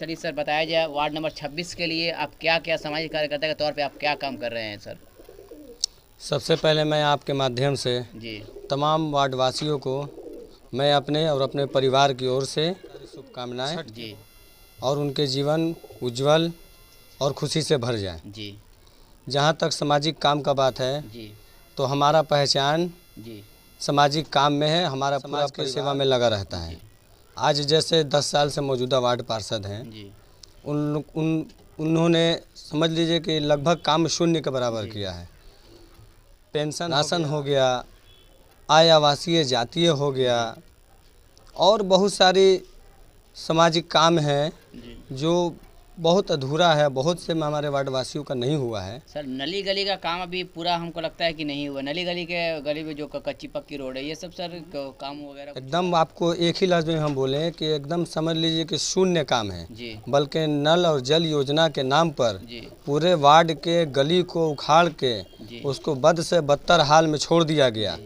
चलिए सर, बताया जाए वार्ड नंबर 26 के लिए आप क्या क्या सामाजिक कार्यकर्ता के तौर पे आप क्या काम कर रहे हैं सर? सबसे पहले मैं आपके माध्यम से जी तमाम वार्ड वासियों को मैं अपने और अपने परिवार की ओर से शुभकामनाएं जी और उनके जीवन उज्जवल और खुशी से भर जाए। जी जहां तक सामाजिक काम का बात है जी तो हमारा पहचान जी सामाजिक काम में है, हमारा समाज की सेवा में लगा रहता है। आज जैसे 10 साल से मौजूदा वार्ड पार्षद हैं, जी उन्होंने समझ लीजिए कि लगभग काम शून्य के बराबर किया है। पेंशन राशन हो गया, आय आवासीय जातीय हो गया और बहुत सारी सामाजिक काम हैं जो बहुत अधूरा है, बहुत से हमारे वार्ड वासियों का नहीं हुआ है। सर, नली गली का काम अभी पूरा हमको लगता है कि नहीं हुआ। नली गली में जो कच्ची पक्की रोड है, ये सब सर काम वगैरह एकदम आपको एक ही लफ्ज़ में हम बोलें कि एकदम समझ लीजिए कि शून्य काम है। जी बल्कि नल और जल योजना के नाम पर जी पूरे वार्ड के गली को उखाड़ के जी उसको बद से बदतर हाल में छोड़ दिया गया।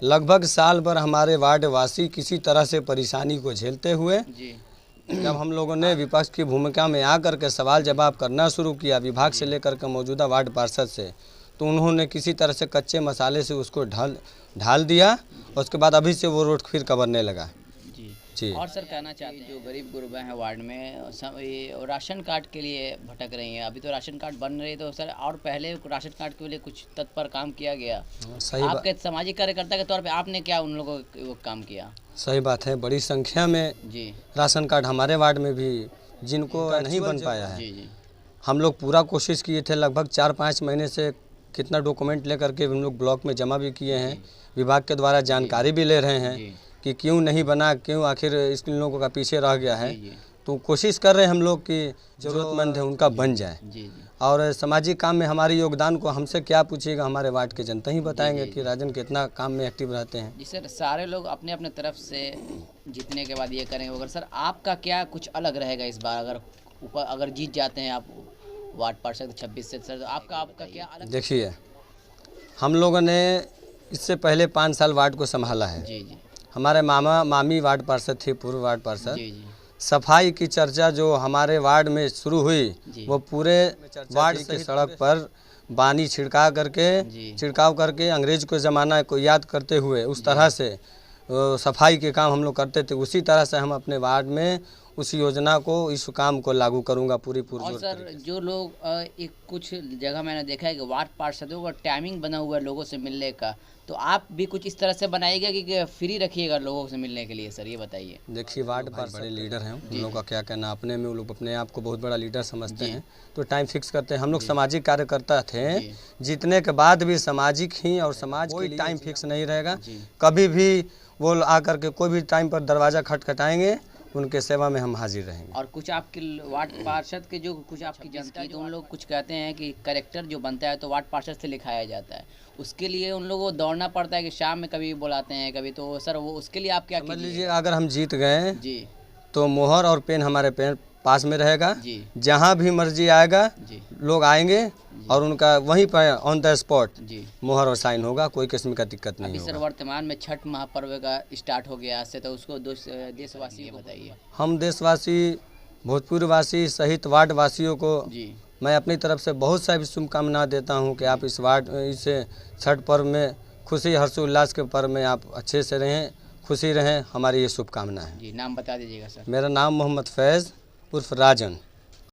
लगभग साल भर हमारे वार्ड वासी किसी तरह से परेशानी को झेलते हुए जी जब हम लोगों ने विपक्ष की भूमिका में आकर के सवाल जवाब करना शुरू किया विभाग से लेकर के मौजूदा वार्ड पार्षद से, तो उन्होंने किसी तरह से कच्चे मसाले से उसको ढाल दिया और उसके बाद अभी से वो रोड फिर कवरने लगा। जी। और सर, कहना चाहते हैं जो गरीब गुरबा हैं वार्ड में ये राशन कार्ड के लिए भटक रही हैं। अभी तो राशन कार्ड बन रही है, तो सर और पहले राशन कार्ड के लिए कुछ तत्पर काम किया गया। आपके सामाजिक कार्यकर्ता के तौर पे आपने क्या उन लोगों को काम किया? सही बात है, बड़ी संख्या में जी राशन कार्ड हमारे वार्ड में भी जिनको नहीं बन पाया है। जी हम लोग पूरा कोशिश किए थे, लगभग 4-5 महीने से कितना डॉक्यूमेंट लेकर के हम लोग ब्लॉक में जमा भी किए हैं, विभाग के द्वारा जानकारी भी ले रहे हैं कि क्यों नहीं बना, क्यों आखिर इन लोगों का पीछे रह गया है। तो कोशिश कर रहे हैं हम लोग कि ज़रूरतमंद है उनका बन जाए। और सामाजिक काम में हमारे योगदान को हमसे क्या पूछिएगा, हमारे वार्ड के जनता ही बताएंगे कि राजन कितना काम में एक्टिव रहते हैं। जी सर, सारे लोग अपने अपने तरफ से जीतने के बाद ये करेंगे। अगर सर आपका क्या कुछ अलग रहेगा इस बार, अगर जीत जाते हैं आप वार्ड पार्षद 26 से, सर आपका क्या अलग? देखिए, हम लोगों ने इससे पहले 5 साल वार्ड को संभाला है। जी जी। हमारे मामा मामी वार्ड पार्षद थे, पूर्व वार्ड पार्षद। जी जी। सफाई की चर्चा जो हमारे वार्ड में शुरू हुई, वो पूरे वार्ड के सड़क पर पानी छिड़काव करके अंग्रेज को ज़माना को याद करते हुए उस तरह से सफाई के काम हम लोग करते थे। उसी तरह से हम अपने वार्ड में उस योजना को, इस काम को लागू करूंगा पूरी। और सर, जो लोग एक कुछ जगह मैंने देखा है कि वार्ड पार्षदों का टाइमिंग बना हुआ है लोगों से मिलने का, तो आप भी कुछ इस तरह से बनाइएगा कि फ्री रखिएगा लोगों से मिलने के लिए? सर ये बताइए। देखिए, वार्ड पार्षद बड़े लीडर हैं, उन लोगों का क्या कहना, अपने में वो लोग अपने आप को बहुत बड़ा लीडर समझते हैं, तो टाइम फिक्स करते हैं। हम लोग सामाजिक कार्यकर्ता थे, जीतने के बाद भी सामाजिक ही और समाज कोई टाइम फिक्स नहीं रहेगा। कभी भी वो आकर के कोई भी टाइम पर दरवाज़ा खटखटाएंगे, उनके सेवा में हम हाजिर रहेंगे। और कुछ आपके वार्ड पार्षद के जो कुछ आपकी जनता है, तो उन लोग कुछ कहते हैं कि कैरेक्टर जो बनता है तो वार्ड पार्षद से लिखाया जाता है, उसके लिए उन लोगों को दौड़ना पड़ता है कि शाम में कभी बुलाते हैं कभी, तो सर वो उसके लिए आप क्या समझ लीजिए, अगर हम जीत गए जी तो मोहर और पेन हमारे पेन पास में रहेगा। जी। जहाँ भी मर्जी आएगा जी लोग आएंगे और उनका वहीं पर ऑन द स्पॉट जी मोहर और साइन होगा, कोई किस्म का दिक्कत नहीं होगा। सर वर्तमान में छठ महापर्व का स्टार्ट हो गया से, तो उसको देशवासी बताइए। हम देशवासी, भोजपुरवासी सहित वार्ड वासियों को जी मैं अपनी तरफ से बहुत सारी शुभकामनाएं देता हूं कि आप इस छठ पर्व में खुशी हर्षोल्लास के पर्व में आप अच्छे से रहें, खुशी रहें, हमारी ये शुभकामना है। जी, नाम बता दीजिएगा सर। मेरा नाम मोहम्मद फैज़ उर्फ राजन।